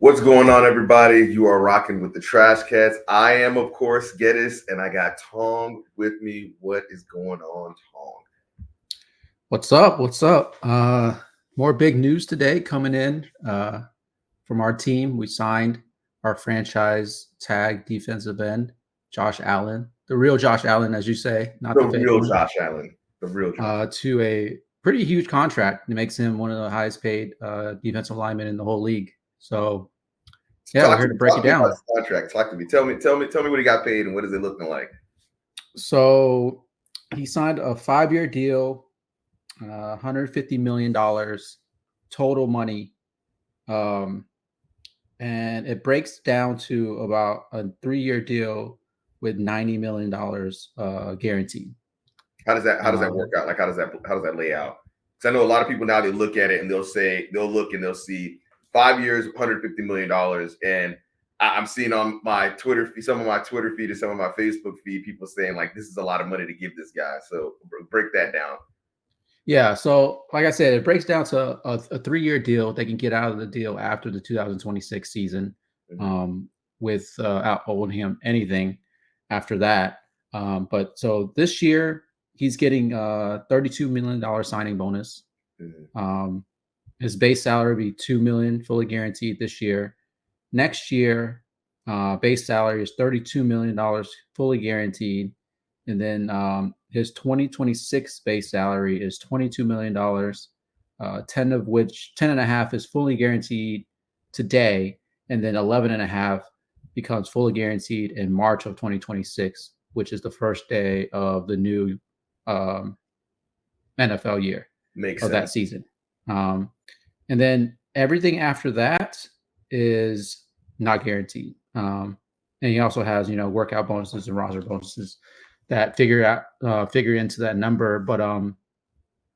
What's going on, everybody? You are rocking with the Trash Cats. I am, of course, Geddis, and I got Tong with me. What is going on, Tong? What's up? What's up? More big news today coming in from our team. We signed our franchise tag defensive end, Josh Allen, the real Josh Allen, as you say, not The the fake real one, Josh Allen. The real Josh. to a pretty huge contract. It makes him one of the highest paid defensive linemen in the whole league. So, yeah, we're Talk here to to me. break Talk it to me about down. this contract. Talk to me. Tell me what he got paid and what is it looking like. So, he signed a 5-year deal, $150 million total money. Um, and it breaks down to about a 3-year deal with $90 million guaranteed. How does that Um, work out? Like how does that lay out? Because I know a lot of people now they look at it and they'll look and they'll see 5 years, $150 million, and I'm seeing on my Twitter feed, some of my Twitter feed and some of my Facebook feed, people saying like this is a lot of money to give this guy. So break that down. yeah, so like I said, it breaks down to a 3-year deal. They can get out of the deal after the 2026 season, Mhm. um, without owing him anything after that. But so this year he's getting a $32 million signing bonus. Mhm. Um, his base salary will be 2 million fully guaranteed this year. Next year, base salary is $32 million fully guaranteed, and then his 2026 base salary is $22 million, 10 and a half is fully guaranteed today, and then 11 and a half becomes fully guaranteed in March of 2026, which is the first day of the new um, NFL year Makes of that sense. season. Um, and then everything after that is not guaranteed. And he also has, workout bonuses and roster bonuses that figure into that number. But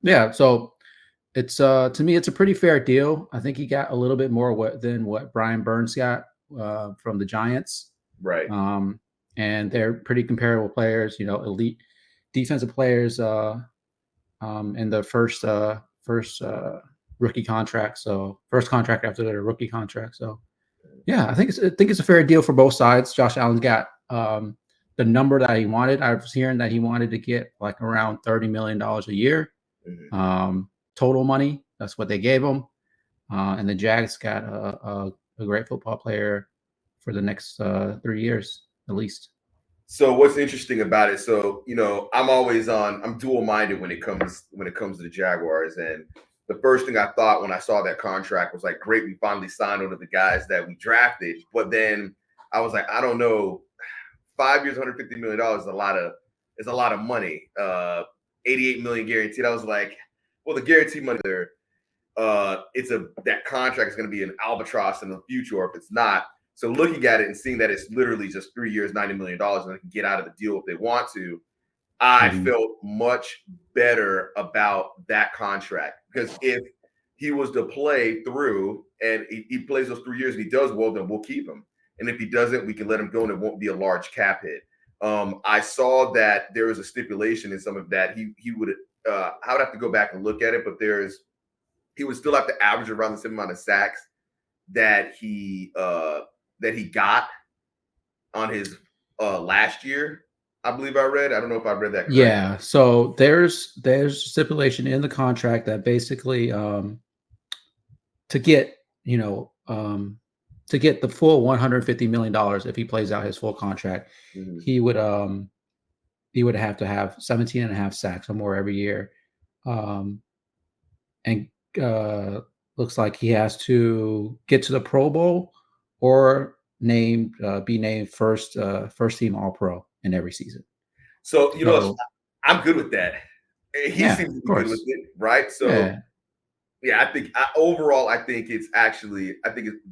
yeah, so it's to me it's a pretty fair deal. I think he got a little bit more than what Brian Burns got from the Giants. Right. Um, and they're pretty comparable players, elite defensive players in the first rookie contract. So first contract after their rookie contract. So yeah, I think it's a fair deal for both sides. Josh Allen's got the number that he wanted. I was hearing that he wanted to get like around $30 million a year Mhm. total money. That's what they gave him. And the Jags got a great football player for the next 3 years at least. So what's interesting about it? So I'm dual minded when it comes to the Jaguars, and the first thing I thought when I saw that contract was like, great, we finally signed one of the guys that we drafted. But then I was like, I don't know, 5 years, $150 million is a lot of money. 88 million guaranteed. I was like, well, the guaranteed money there, that contract is going to be an albatross in the future, or if it's not. So looking at it and seeing that it's literally just 3 years, $90 million, and they can get out of the deal if they want to, I Mhm. felt much better about that contract, because if he was to play through and he plays those 3 years and he does well, then we'll keep him. And if he doesn't, we can let him go and it won't be a large cap hit. I saw that there was a stipulation in some of that. He would I would have to go back and look at it, but he would still have to average around the same amount of sacks that he got on his last year. I believe I read. I don't know if I read that correct. Yeah, so there's stipulation in the contract that basically to get you know to get the full $150 million if he plays out his full contract, Mm-hmm. he would um he would have to have 17 and a half sacks or more every year, um and looks like he has to get to the Pro Bowl or be named first team All Pro in every season. So So I'm good with that. He yeah, seems to of be good with course, it, right? So yeah. yeah, overall, I think it's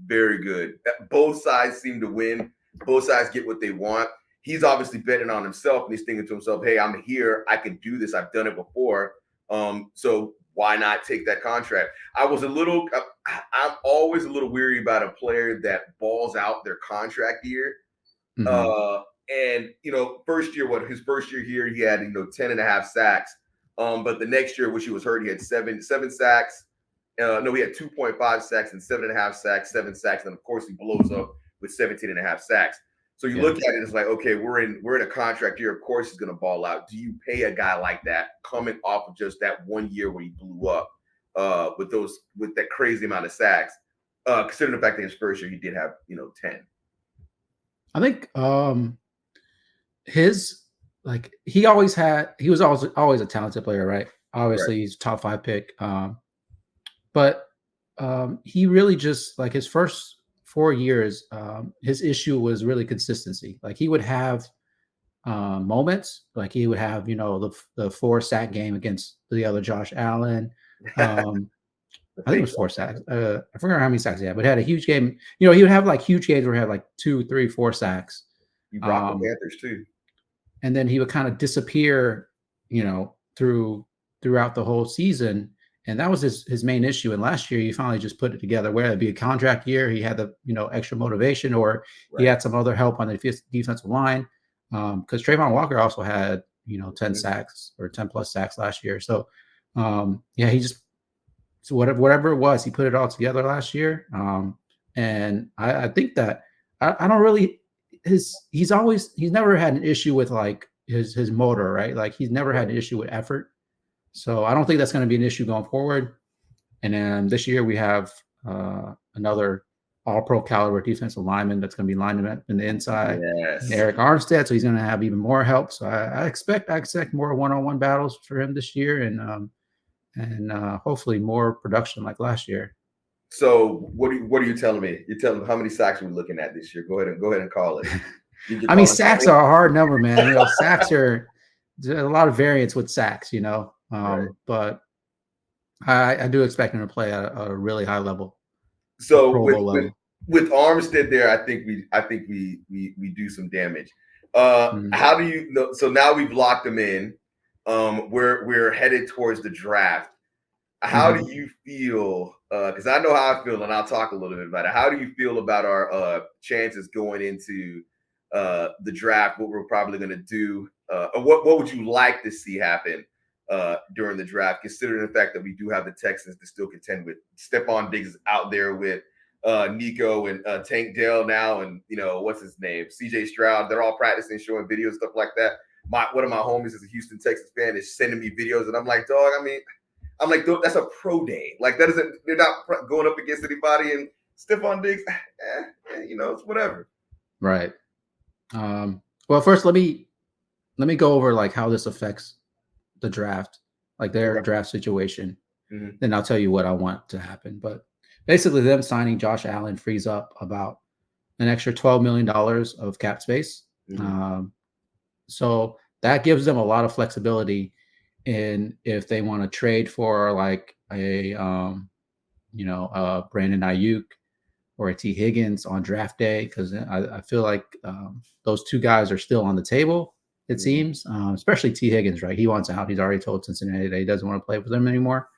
very good. Both sides seem to win. Both sides get what they want. He's obviously betting on himself, and he's thinking to himself, "Hey, I'm here. I can do this. I've done it before. So why not take that contract?" I'm always a little weary about a player that balls out their contract year. Hmm. Uh, and his first year here, he had 10 and a half sacks. But the next year, which he was hurt, he had seven sacks, No, he had 2.5 sacks and 7.5 sacks, 7 sacks, and of course he blows up with 17.5 sacks. So you look at it, it's like, okay, we're in a contract year. Of course he's going to ball out. Do you pay a guy like that coming off of just that 1 year where he blew up with that crazy amount of sacks? Considering the fact that his first year he did have 10. I think his he was always a talented player, right? Obviously, Right. he's a top 5 pick. But he really just like his first 4 years, his issue was really consistency. Like he would have moments, like he would have the 4 sack game against the other Josh Allen. I think it was 4 sacks. I forgot how many sacks he had, but he had a huge game. He would have like huge games where he had like 2, 3, 4 sacks. You brought the Panthers too. And then he would kind of disappear, throughout the whole season. And that was his main issue. And last year, he finally just put it together. Whether it be a contract year, he had the extra motivation, or he had some other help on the defensive line. Because Trayvon Walker also had 10 sacks or 10 plus sacks last year. So he just whatever it was, he put it all together last year. And I think that I don't really he's never had an issue with like his motor, right? Like he's never had an issue with effort. So I don't think that's going to be an issue going forward. And then this year we have another all-pro caliber defensive lineman that's going to be lining up in the inside. Yes. Eric Armstead, so he's going to have even more help. So I expect more one-on-one battles for him this year, and hopefully more production like last year. So what are you telling me? You're telling me how many sacks we're looking at this year? Go ahead and call it. I mean, sacks are a hard number, man. Sacks are a lot of variance with sacks, Right. But I do expect him to play at a really high level. So with Armstead there, I think we do some damage. How do you know? So now we've locked him in. We're headed towards the draft. How do you feel? Because I know how I feel, and I'll talk a little bit about it. How do you feel about our chances going into the draft? What we're probably going to do, or what would you like to see happen during the draft, considering the fact that we do have the Texans to still contend with? Stephon Diggs is out there with Nico and Tank Dell now, and what's his name, CJ Stroud. They're all practicing, showing videos, stuff like that. One of my homies is a Houston Texans fan, is sending me videos, and I'm like, dog, I'm like, that's a pro day. Like that isn't. They're not going up against anybody. And Stephon Diggs, it's whatever. Right. Well, first let me go over like how this affects the draft, like their draft situation. Then I'll tell you what I want to happen. But basically, them signing Josh Allen frees up about an extra $12 million of cap space. So that gives them a lot of flexibility in if they want to trade for like a Brandon Ayuk or a T Higgins on draft day, because I feel like those two guys are still on the table, it seems, especially T Higgins, right? He wants out. He's already told Cincinnati that he doesn't want to play for them anymore.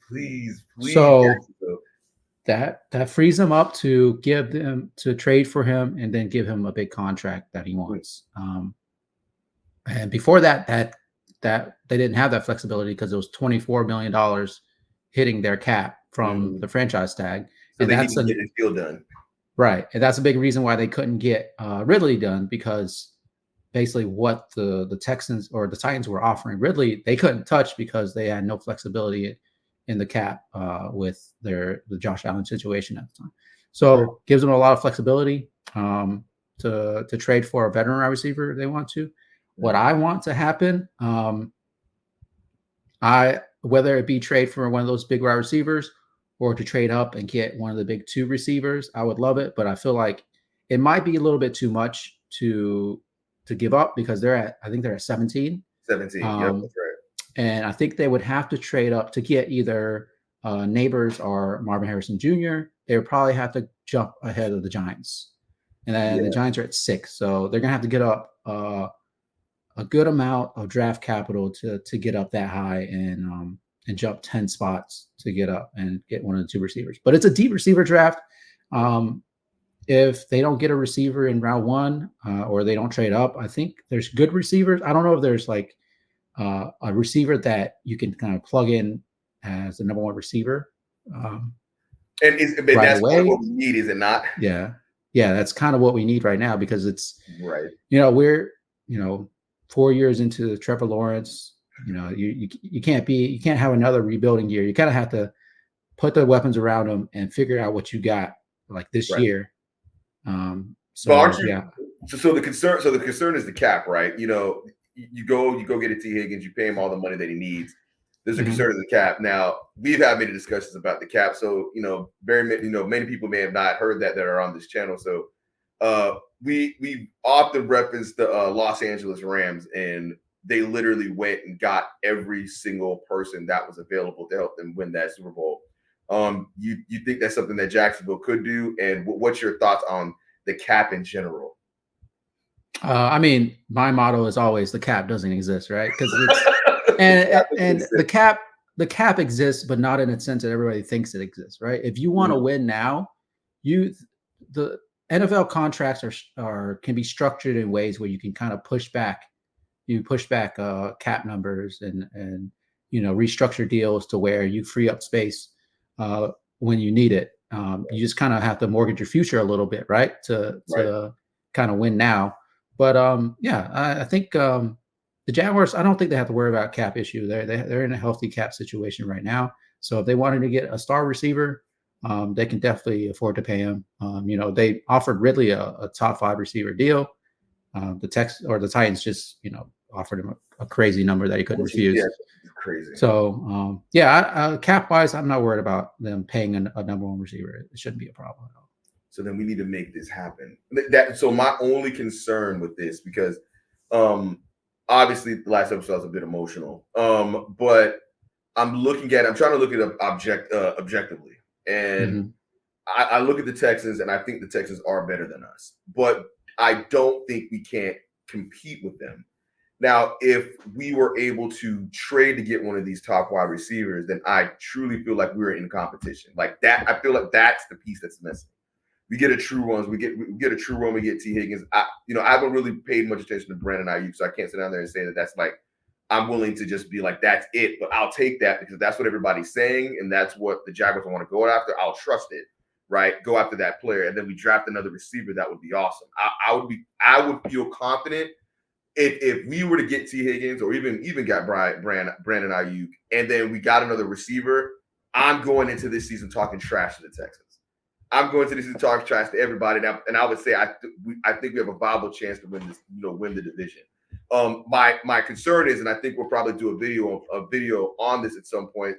Please. So that frees them up to trade for him and then give him a big contract that he wants. And before that they didn't have that flexibility because it was $24 million hitting their cap from the franchise tag. So and that's get his deal done. Right. And that's a big reason why they couldn't get Ridley done, because basically what the Texans or the Titans were offering Ridley, they couldn't touch because they had no flexibility in the cap with the Josh Allen situation at the time. So gives them a lot of flexibility to trade for a veteran wide receiver if they want to. What I want to happen, whether it be trade for one of those big wide receivers or to trade up and get one of the big 2 receivers, I would love it. But I feel like it might be a little bit too much to give up, because I think they're at 17. 17, yep, that's right. And I think they would have to trade up to get either Neighbors or Marvin Harrison Jr. They would probably have to jump ahead of the Giants. And then the Giants are at 6. So they're going to have to get up a good amount of draft capital to get up that high and jump 10 spots to get up and get one of the 2 receivers. But it's a deep receiver draft. If they don't get a receiver in round 1 or they don't trade up, I think there's good receivers. I don't know if there's like a receiver that you can kind of plug in as the number 1 receiver. But right that's kind of away. what we need, is it not? Yeah, that's kind of what we need right now because it's Right. we're 4 years into Trevor Lawrence. You can't have another rebuilding year. You kind of have to put the weapons around him and figure out what you got like this Right. year. But aren't So you? yeah. So the concern is the cap, right? You go get a T Higgins, you pay him all the money that he needs. There's a Mhm. concern of the cap. Now we've had many discussions about the cap, so very many many people may have not heard that are on this channel. So we often reference the Los Angeles Rams, and they literally went and got every single person that was available to help them win that Super Bowl. You think that's something that Jacksonville could do, and what's your thoughts on the cap in general? I mean, my motto is always the cap doesn't exist, right? Because it's and the cap exists, but not in a sense that everybody thinks it exists, right? If you want to Mhm. win now, you the NFL contracts are can be structured in ways where you can kind of push back. You push back cap numbers and restructure deals to where you free up space when you need it. You just kind of have to mortgage your future a little bit, right? To Right. kind of win now. But yeah, I think the Jaguars. I don't think they have to worry about cap issue. They're in a healthy cap situation right now. So if they wanted to get a star receiver, they can definitely afford to pay him. They offered Ridley a top 5 receiver deal. The Titans just offered him a crazy number that he couldn't Which is, yeah, refuse. crazy. So yeah, cap wise, I'm not worried about them paying a number one receiver. It shouldn't be a problem at all. So then we need to make this happen. So my only concern with this, because obviously the last episode was a bit emotional, but I'm trying to look at it objectively, and Mhm. I look at the Texans, and I think the Texans are better than us, but I don't think we can't compete with them. Now, if we were able to trade to get one of these top wide receivers, then I truly feel like we're in competition. Like that, I feel like that's the piece that's missing. We get a true ones. We get a true one. We get T Higgins. I haven't really paid much attention to Brandon Ayuk, so I can't sit down there and say that that's like I'm willing to just be like that's it. But I'll take that because that's what everybody's saying, and that's what the Jaguars want to go after. I'll trust it, right? Go after that player, and then we draft another receiver. That would be awesome. I would feel confident if we were to get T Higgins or even got Brandon Ayuk, and then we got another receiver. I'm going into this season talking trash to the Texans. I'm going to this season talking trash to everybody now, and I would say I think we have a viable chance to win this, win the division. My concern is, and I think we'll probably do a video on this at some point,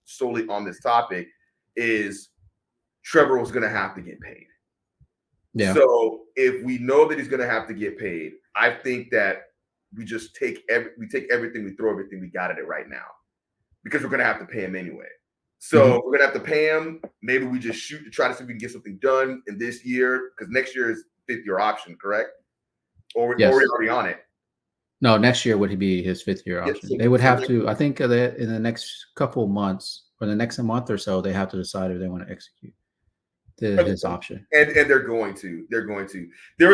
solely on this topic, is Trevor was going to have to get paid. Yeah. So if we know that he's going to have to get paid, I think that we just take everything, we throw everything we got at it right now, because we're going to have to pay him anyway. So Mhm. we're going to have to pay him. Maybe we just shoot to try to see if we can get something done in this year, because next year is 5th-year option, correct? Or we're Yes. already on it. No, next year would be his 5th-year Yeah, option. so, They would so have to. I think that in the next couple of months or the next month or so, they have to decide if they want to execute his option. and they're going to. There's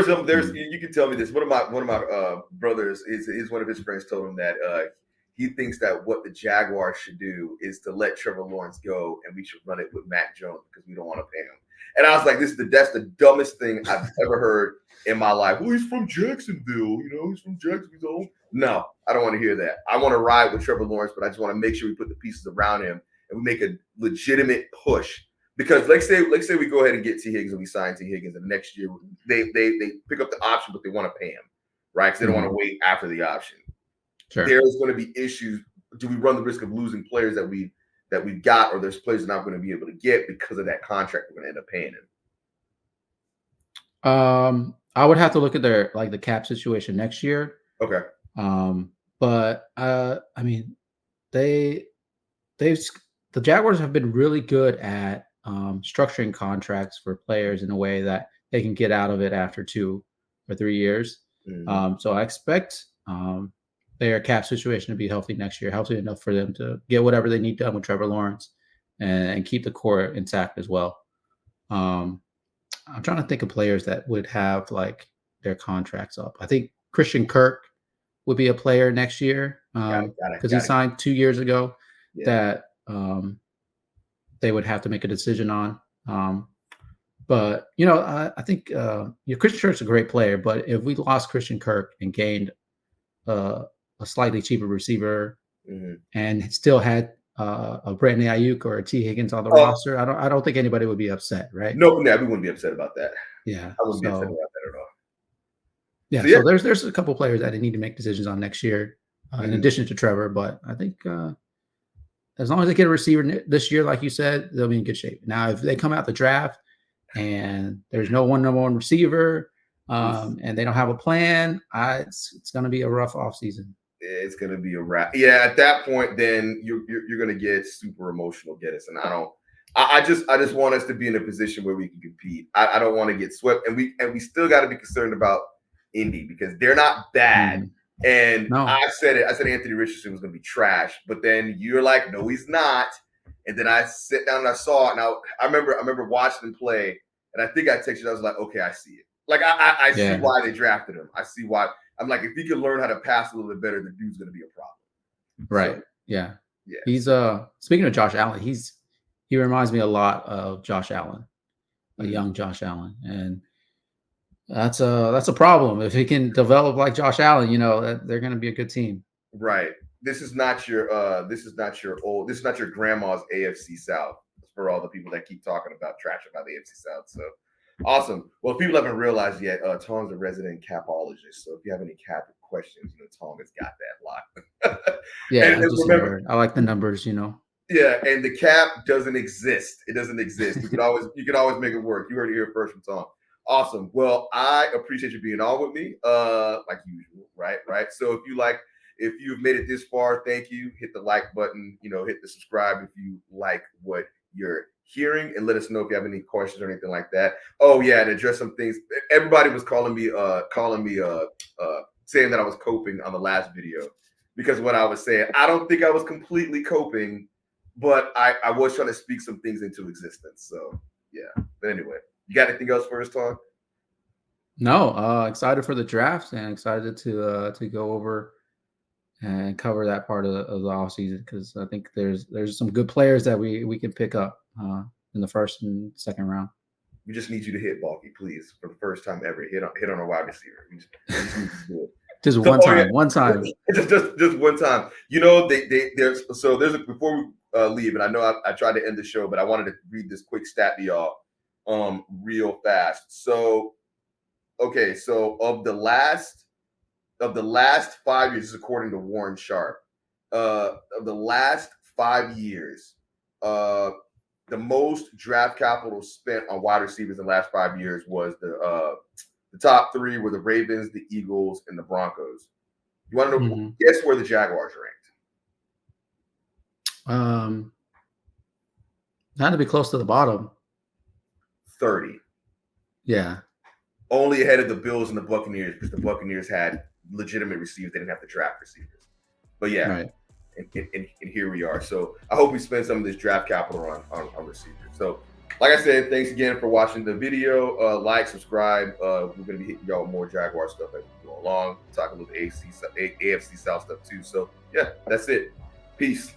Mhm. you can tell me this. One of my brothers is one of his friends told him that he thinks that what the Jaguars should do is to let Trevor Lawrence go, and we should run it with Mac Jones because we don't want to pay him. And I was like, that's the dumbest thing I've ever heard in my life. Well, he's from Jacksonville, he's from Jacksonville. No, I don't want to hear that. I want to ride with Trevor Lawrence, but I just want to make sure we put the pieces around him and we make a legitimate push. Because let's say we go ahead and get T Higgins and we sign T Higgins, and the next year they pick up the option, but they want to pay him, right? Because they don't want to wait after the option. Sure. There's going to be issues. Do we run the risk of losing players that we've got, or there's players we're not going to be able to get because of that contract we're going to end up paying him? I would have to look at the cap situation next year. Okay. But I mean, they've the Jaguars have been really good at structuring contracts for players in a way that they can get out of it after 2 or 3 years. Mm-hmm. So I expect their cap situation to be healthy next year, healthy enough for them to get whatever they need done with Trevor Lawrence and keep the core intact as well. Um, I'm trying to think of players that would have like their contracts up. I think Christian Kirk would be a player next year Got it. because he signed 2 years ago. Yeah. That they would have to make a decision on. But you know, I think Christian Kirk's a great player, but if we lost Christian Kirk and gained a slightly cheaper receiver and still had a Brandon Ayuk or a T Higgins on the roster, I don't think anybody would be upset, right? No, we wouldn't be upset about that. Yeah, I wouldn't be upset about that at all. Yeah, so there's a couple players that they need to make decisions on next year, in addition to Trevor. But I think as long as they get a receiver this year, like you said, they'll be in good shape. Now, if they come out the draft and there's no number one receiver, and they don't have a plan, it's going to be a rough offseason. It's going to be a wrap. Yeah, at that point, then you're going to get super emotional, Geddis, and I just want us to be in a position where we can compete. I don't want to get swept, and we still got to be concerned about Indy because they're not bad. And no. I said Anthony Richardson was going to be trash, but then you're like, no, he's not. And then I sit down and I saw it. And I remember watching him play, and I think I texted you. I was like, okay, I see it. Like I see why they drafted him. I see why. I'm like, if he can learn how to pass a little bit better, the dude's going to be a problem. Right. So, yeah. He's speaking of Josh Allen, he reminds me a lot of Josh Allen, a young Josh Allen, and that's a problem. If he can develop like Josh Allen, you know, they're going to be a good team. Right. This is not your grandma's AFC South for all the people that keep talking about trash about the AFC South. So awesome. Well, if people haven't realized yet, Tom's a resident capologist. So if you have any cap questions, you know, Tom has got that locked. Yeah, and remember, I like the numbers, you know. Yeah, and the cap doesn't exist. It doesn't exist. You can always make it work. You heard it here first from Tom. Awesome. Well, I appreciate you being on with me, like usual, right? So if you've made it this far, thank you. Hit the like button, you know, hit the subscribe if you like what you're hearing, and let us know if you have any questions or anything like that. Oh yeah, and address some things. Everybody was calling me saying that I was coping on the last video because what I was saying, I don't think I was completely coping, but I was trying to speak some things into existence. So yeah. But anyway. You got anything else for us, Tom? No, excited for the draft and excited to go over and cover that part of the offseason because I think there's some good players that we can pick up in the first and second round. We just need you to hit Balky, please, for the first time ever. Hit on a wide receiver. Just need to do it. Just one time. Just one time. You know, there's before we leave, and I know I tried to end the show, but I wanted to read this quick stat to y'all. Real fast. So, okay. So of the last 5 years, according to Warren Sharp, of the last 5 years, the most draft capital spent on wide receivers in the last 5 years was the top three were the Ravens, the Eagles, and the Broncos. You want to know? Guess where the Jaguars ranked? Had to be close to the bottom. 30. Yeah. Only ahead of the Bills and the Buccaneers because the Buccaneers had legitimate receivers. They didn't have to draft receivers. But yeah, right. And here we are. So I hope we spend some of this draft capital on receivers. So like I said, thanks again for watching the video. Like, subscribe. We're going to be hitting y'all with more Jaguar stuff as we go along. Talk a little AFC South stuff too. So yeah, that's it. Peace.